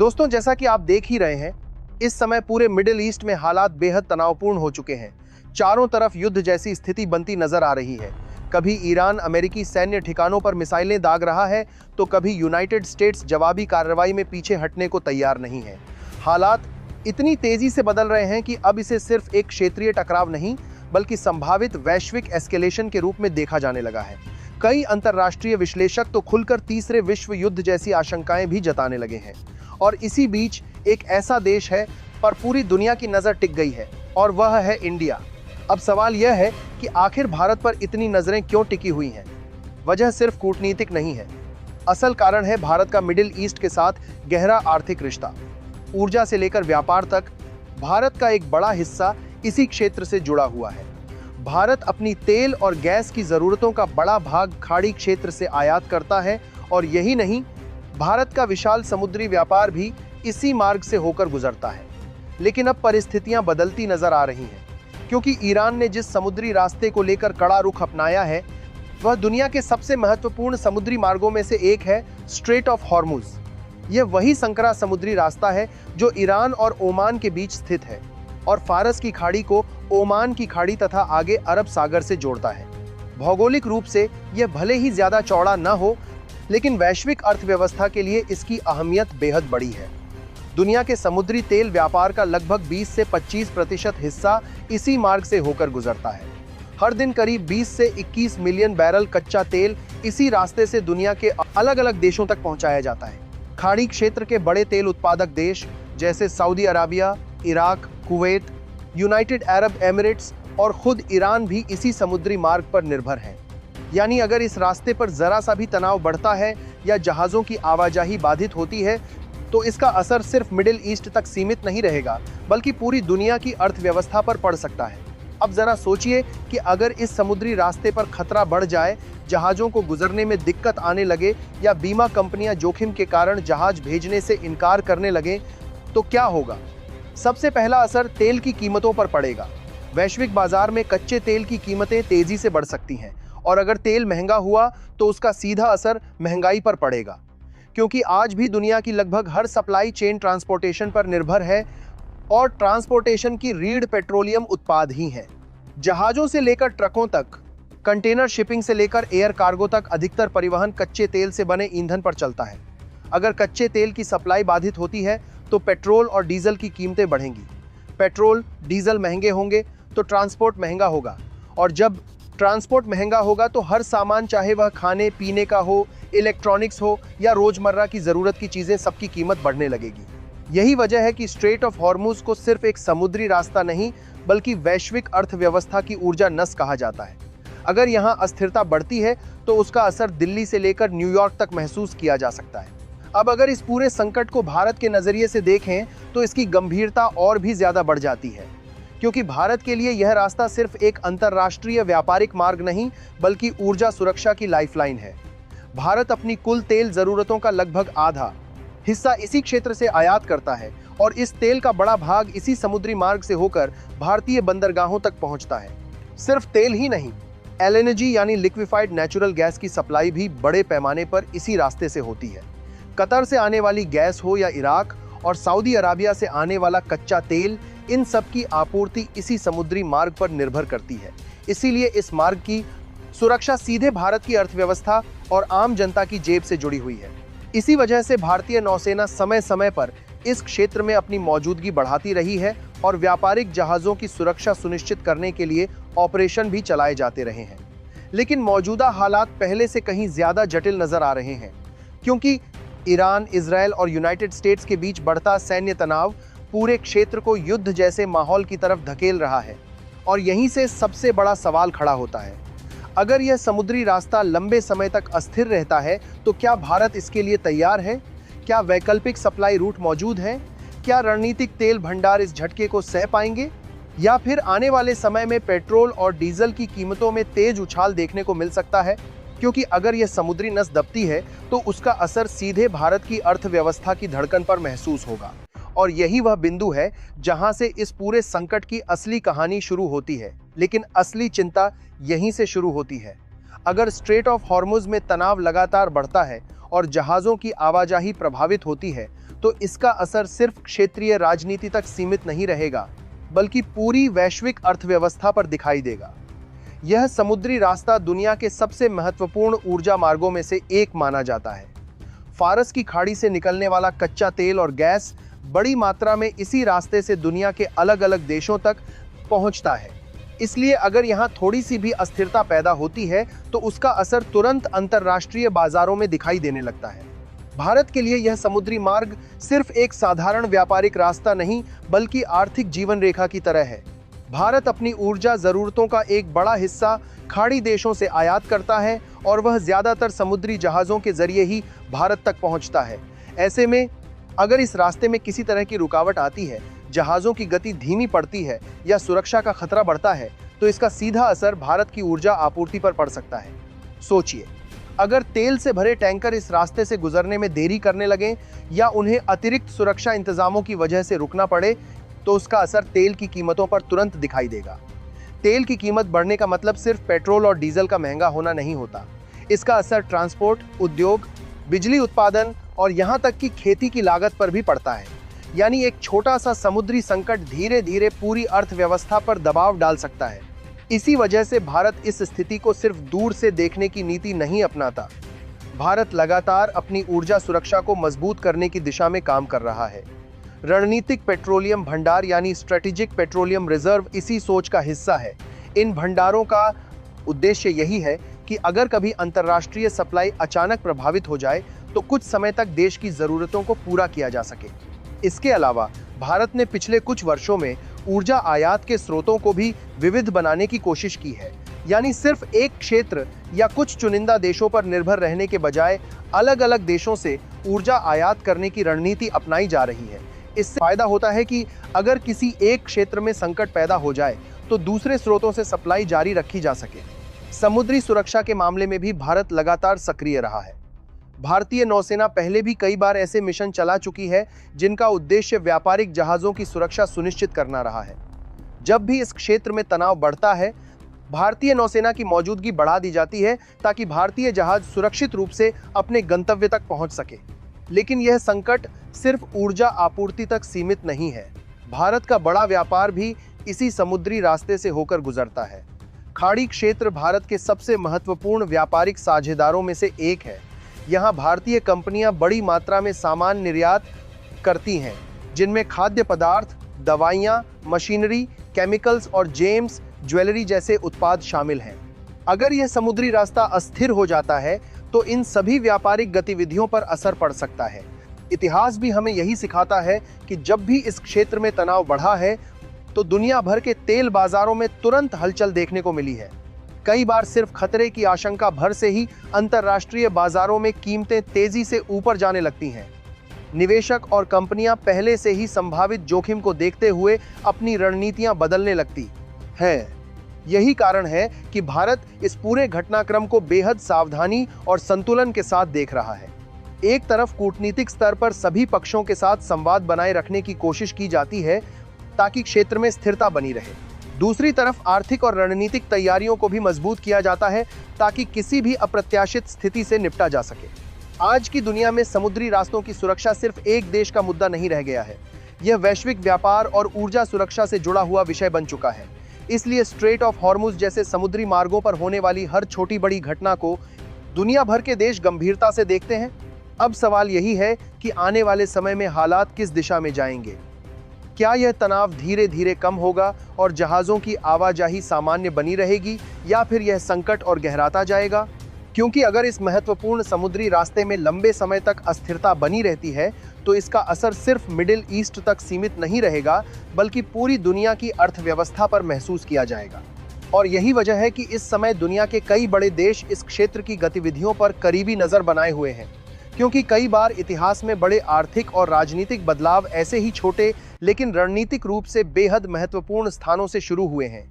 दोस्तों, जैसा कि आप देख ही रहे हैं, इस समय पूरे मिडिल ईस्ट में हालात बेहद तनावपूर्ण हो चुके हैं। चारों तरफ युद्ध जैसी स्थिति बनती नजर आ रही है। कभी ईरान अमेरिकी सैन्य ठिकानों पर मिसाइलें दाग रहा है, तो कभी यूनाइटेड स्टेट्स जवाबी कार्रवाई में पीछे हटने को तैयार नहीं है। हालात इतनी तेजी से बदल रहे हैं कि अब इसे सिर्फ एक क्षेत्रीय टकराव नहीं, बल्कि संभावित वैश्विक एस्केलेशन के रूप में देखा जाने लगा है। कई अंतर्राष्ट्रीय विश्लेषक तो खुलकर तीसरे विश्व युद्ध जैसी आशंकाएं भी जताने लगे हैं। और इसी बीच एक ऐसा देश है पर पूरी दुनिया की नजर टिक गई है, और वह है इंडिया। अब सवाल यह है कि आखिर भारत पर इतनी नजरें क्यों टिकी हुई हैं? वजह सिर्फ कूटनीतिक नहीं है। असल कारण है भारत का मिडिल ईस्ट के साथ गहरा आर्थिक रिश्ता। ऊर्जा से लेकर व्यापार तक भारत का एक बड़ा हिस्सा इसी क्षेत्र से जुड़ा हुआ है। भारत अपनी तेल और गैस की जरूरतों का बड़ा भाग खाड़ी क्षेत्र से आयात करता है, और यही नहीं, भारत का विशाल समुद्री व्यापार भी इसी मार्ग से होकर गुजरता है। लेकिन अब परिस्थितियां बदलती नजर आ रही हैं, क्योंकि ईरान ने जिस समुद्री रास्ते को लेकर कड़ा रुख अपनाया है, वह दुनिया के सबसे महत्वपूर्ण समुद्री मार्गों में से एक है, स्ट्रेट ऑफ हॉर्मुज। यह वही संकरा समुद्री रास्ता है जो ईरान और ओमान के बीच स्थित है और फारस की खाड़ी को ओमान की खाड़ी तथा आगे अरब सागर से जोड़ता है। भौगोलिक रूप से यह भले ही ज्यादा चौड़ा न हो, लेकिन वैश्विक अर्थव्यवस्था के लिए इसकी अहमियत बेहद बड़ी है। दुनिया के समुद्री तेल व्यापार का लगभग 20 से 25% हिस्सा इसी मार्ग से होकर गुजरता है। हर दिन करीब 20 से 21 मिलियन बैरल कच्चा तेल इसी रास्ते से दुनिया के अलग अलग देशों तक पहुंचाया जाता है। खाड़ी क्षेत्र के बड़े तेल उत्पादक देश जैसे Saudi Arabia, Iraq, Kuwait, United Arab Emirates और खुद ईरान भी इसी समुद्री मार्ग पर निर्भर हैं। यानी अगर इस रास्ते पर जरा सा भी तनाव बढ़ता है या जहाज़ों की आवाजाही बाधित होती है, तो इसका असर सिर्फ मिडिल ईस्ट तक सीमित नहीं रहेगा, बल्कि पूरी दुनिया की अर्थव्यवस्था पर पड़ सकता है। अब जरा सोचिए कि अगर इस समुद्री रास्ते पर खतरा बढ़ जाए, जहाज़ों को गुजरने में दिक्कत आने लगे या बीमा कंपनियां जोखिम के कारण जहाज भेजने से इनकार करने लगे, तो क्या होगा? सबसे पहला असर तेल की कीमतों पर पड़ेगा। वैश्विक बाजार में कच्चे तेल की कीमतें तेजी से बढ़ सकती हैं, और अगर तेल महंगा हुआ तो उसका सीधा असर महंगाई पर पड़ेगा, क्योंकि आज भी दुनिया की लगभग हर सप्लाई चेन ट्रांसपोर्टेशन पर निर्भर है, और ट्रांसपोर्टेशन की रीढ़ पेट्रोलियम उत्पाद ही हैं। जहाज़ों से लेकर ट्रकों तक, कंटेनर शिपिंग से लेकर एयर कार्गो तक अधिकतर परिवहन कच्चे तेल से बने ईंधन पर चलता है। अगर कच्चे तेल की सप्लाई बाधित होती है तो पेट्रोल और डीजल की कीमतें बढ़ेंगी। पेट्रोल, डीजल महंगे होंगे तो ट्रांसपोर्ट महंगा होगा, और जब ट्रांसपोर्ट महंगा होगा तो हर सामान, चाहे वह खाने पीने का हो, इलेक्ट्रॉनिक्स हो या रोजमर्रा की जरूरत की चीजें, सबकी कीमत बढ़ने लगेगी। यही वजह है कि स्ट्रेट ऑफ हॉर्मुज को सिर्फ एक समुद्री रास्ता नहीं, बल्कि वैश्विक अर्थव्यवस्था की ऊर्जा नस कहा जाता है। अगर यहाँ अस्थिरता बढ़ती है तो उसका असर दिल्ली से लेकर न्यूयॉर्क तक महसूस किया जा सकता है। अब अगर इस पूरे संकट को भारत के नजरिए से देखें तो इसकी गंभीरता और भी ज्यादा बढ़ जाती है, क्योंकि भारत के लिए यह रास्ता सिर्फ एक अंतर्राष्ट्रीय व्यापारिक मार्ग नहीं, बल्कि ऊर्जा सुरक्षा की लाइफलाइन है। भारत अपनी कुल तेल जरूरतों का लगभग आधा हिस्सा इसी क्षेत्र से आयात करता है, और इस तेल का बड़ा भाग इसी समुद्री मार्ग से होकर भारतीय बंदरगाहों तक पहुंचता है। सिर्फ तेल ही नहीं, एलएनजी यानी लिक्विफाइड नेचुरल गैस की सप्लाई भी बड़े पैमाने पर इसी रास्ते से होती है। कतर से आने वाली गैस हो या इराक और सऊदी अराबिया से आने वाला कच्चा तेल, इन सब की आपूर्ति इसी समुद्री मार्ग पर निर्भर करती है। इसीलिए इस मार्ग की सुरक्षा सीधे भारत की अर्थव्यवस्था और आम जनता की जेब से जुड़ी हुई है। इसी वजह से भारतीय नौसेना समय समय पर इस क्षेत्र में अपनी मौजूदगी बढ़ाती रही है, और व्यापारिक जहाज़ों की सुरक्षा सुनिश्चित करने के लिए ऑपरेशन भी चलाए जाते रहे हैं। लेकिन मौजूदा हालात पहले से कहीं ज्यादा जटिल नजर आ रहे हैं, क्योंकि ईरान, इजराइल और यूनाइटेड स्टेट्स के बीच बढ़ता सैन्य तनाव पूरे क्षेत्र को युद्ध जैसे माहौल की तरफ धकेल रहा है। और यहीं से सबसे बड़ा सवाल खड़ा होता है, अगर यह समुद्री रास्ता लंबे समय तक अस्थिर रहता है तो क्या भारत इसके लिए तैयार है? क्या वैकल्पिक सप्लाई रूट मौजूद हैं? क्या रणनीतिक तेल भंडार इस झटके को सह पाएंगे? या फिर आने वाले समय में पेट्रोल और डीजल की कीमतों में तेज उछाल देखने को मिल सकता है? क्योंकि अगर यह समुद्री नस दबती है तो उसका असर सीधे भारत की अर्थव्यवस्था की धड़कन पर महसूस होगा। और यही वह बिंदु है जहां से इस पूरे संकट की असली कहानी शुरू होती है। लेकिन असली चिंता यहीं से शुरू होती है। अगर स्ट्रेट ऑफ हॉर्मुज में तनाव लगातार बढ़ता है और जहाज़ों की आवाजाही प्रभावित होती है, तो इसका असर सिर्फ क्षेत्रीय राजनीति तक सीमित नहीं रहेगा, बल्कि पूरी वैश्विक अर्थव्यवस्था पर दिखाई देगा। यह समुद्री रास्ता दुनिया के सबसे महत्वपूर्ण ऊर्जा मार्गों में से एक माना जाता है। फारस की खाड़ी से निकलने वाला कच्चा तेल और गैस बड़ी मात्रा में इसी रास्ते से दुनिया के अलग अलग देशों तक पहुंचता है। इसलिए अगर यहाँ थोड़ी सी भी अस्थिरता पैदा होती है तो उसका असर तुरंत अंतर्राष्ट्रीय बाजारों में दिखाई देने लगता है। भारत के लिए यह समुद्री मार्ग सिर्फ एक साधारण व्यापारिक रास्ता नहीं, बल्कि आर्थिक जीवन रेखा की तरह है। भारत अपनी ऊर्जा जरूरतों का एक बड़ा हिस्सा खाड़ी देशों से आयात करता है और वह ज्यादातर समुद्री जहाजों के जरिए ही भारत तक पहुंचता है। ऐसे में अगर इस रास्ते में किसी तरह की रुकावट आती है, जहाजों की गति धीमी पड़ती है या सुरक्षा का खतरा बढ़ता है, तो इसका सीधा असर भारत की ऊर्जा आपूर्ति पर पड़ सकता है। सोचिए, अगर तेल से भरे टैंकर इस रास्ते से गुजरने में देरी करने लगें या उन्हें अतिरिक्त सुरक्षा इंतजामों की वजह से रुकना पड़े, तो उसका असर तेल की कीमतों पर तुरंत दिखाई देगा। तेल की कीमत बढ़ने का मतलब सिर्फ पेट्रोल और डीजल का महंगा होना नहीं होता। इसका असर ट्रांसपोर्ट, उद्योग, बिजली उत्पादन और यहाँ तक कि खेती की लागत पर भी पड़ता है। यानी एक छोटा सा समुद्री संकट धीरे धीरे पूरी अर्थव्यवस्था पर दबाव डाल सकता है। इसी वजह से भारत इस स्थिति को सिर्फ दूर से देखने की नीति नहीं अपनाता। भारत लगातार अपनी ऊर्जा सुरक्षा को मजबूत करने की दिशा में काम कर रहा है। रणनीतिक पेट्रोलियम भंडार यानी स्ट्रेटेजिक पेट्रोलियम रिजर्व इसी सोच का हिस्सा है। इन भंडारों का उद्देश्य यही है कि अगर कभी अंतर्राष्ट्रीय सप्लाई अचानक प्रभावित हो जाए तो कुछ समय तक देश की जरूरतों को पूरा किया जा सके। इसके अलावा भारत ने पिछले कुछ वर्षों में ऊर्जा आयात के स्रोतों को भी विविध बनाने की कोशिश की है। यानी सिर्फ एक क्षेत्र या कुछ चुनिंदा देशों पर निर्भर रहने के बजाय अलग अलग देशों से ऊर्जा आयात करने की रणनीति अपनाई जा रही है। इससे फायदा होता है कि अगर किसी एक क्षेत्र में संकट पैदा हो जाए तो दूसरे स्रोतों से सप्लाई जारी रखी जा सके। समुद्री सुरक्षा के मामले में भी भारत लगातार सक्रिय रहा है। भारतीय नौसेना पहले भी कई बार ऐसे मिशन चला चुकी है जिनका उद्देश्य व्यापारिक जहाजों की सुरक्षा सुनिश्चित करना रहा है। जब भी इस क्षेत्र में तनाव बढ़ता है, भारतीय नौसेना की मौजूदगी बढ़ा दी जाती है ताकि भारतीय जहाज सुरक्षित रूप से अपने गंतव्य तक पहुंच सके। लेकिन यह संकट सिर्फ ऊर्जा आपूर्ति तक सीमित नहीं है। भारत का बड़ा व्यापार भी इसी समुद्री रास्ते से होकर गुजरता है। खाड़ी क्षेत्र भारत के सबसे महत्वपूर्ण व्यापारिक साझेदारों में से एक है। यहाँ भारतीय कंपनियां बड़ी मात्रा में सामान निर्यात करती हैं, जिनमें खाद्य पदार्थ, दवाइयाँ, मशीनरी, केमिकल्स और जेम्स ज्वेलरी जैसे उत्पाद शामिल हैं। अगर यह समुद्री रास्ता अस्थिर हो जाता है तो इन सभी व्यापारिक गतिविधियों पर असर पड़ सकता है। इतिहास भी हमें यही सिखाता है कि जब भी इस क्षेत्र में तनाव बढ़ा है तो दुनिया भर के तेल बाजारों में तुरंत हलचल देखने को मिली है। कई बार सिर्फ खतरे की आशंका भर से ही अंतर्राष्ट्रीय बाजारों में कीमतें तेजी से ऊपर जाने लगती हैं। निवेशक और कंपनियां पहले से ही संभावित जोखिम को देखते हुए अपनी रणनीतियां बदलने लगती हैं। यही कारण है कि भारत इस पूरे घटनाक्रम को बेहद सावधानी और संतुलन के साथ देख रहा है। एक तरफ कूटनीतिक स्तर पर सभी पक्षों के साथ संवाद बनाए रखने की कोशिश की जाती है ताकि क्षेत्र में स्थिरता बनी रहे। दूसरी तरफ आर्थिक और रणनीतिक तैयारियों को भी मजबूत किया जाता है ताकि किसी भी अप्रत्याशित स्थिति से निपटा जा सके। आज की दुनिया में समुद्री रास्तों की सुरक्षा सिर्फ एक देश का मुद्दा नहीं रह गया है। यह वैश्विक व्यापार और ऊर्जा सुरक्षा से जुड़ा हुआ विषय बन चुका है। इसलिए स्ट्रेट ऑफ हॉर्मुज जैसे समुद्री मार्गों पर होने वाली हर छोटी बड़ी घटना को दुनिया भर के देश गंभीरता से देखते हैं। अब सवाल यही है कि आने वाले समय में हालात किस दिशा में जाएंगे। क्या यह तनाव धीरे धीरे कम होगा और जहाज़ों की आवाजाही सामान्य बनी रहेगी, या फिर यह संकट और गहराता जाएगा? क्योंकि अगर इस महत्वपूर्ण समुद्री रास्ते में लंबे समय तक अस्थिरता बनी रहती है तो इसका असर सिर्फ मिडिल ईस्ट तक सीमित नहीं रहेगा, बल्कि पूरी दुनिया की अर्थव्यवस्था पर महसूस किया जाएगा। और यही वजह है कि इस समय दुनिया के कई बड़े देश इस क्षेत्र की गतिविधियों पर करीबी नज़र बनाए हुए हैं, क्योंकि कई बार इतिहास में बड़े आर्थिक और राजनीतिक बदलाव ऐसे ही छोटे लेकिन रणनीतिक रूप से बेहद महत्वपूर्ण स्थानों से शुरू हुए हैं।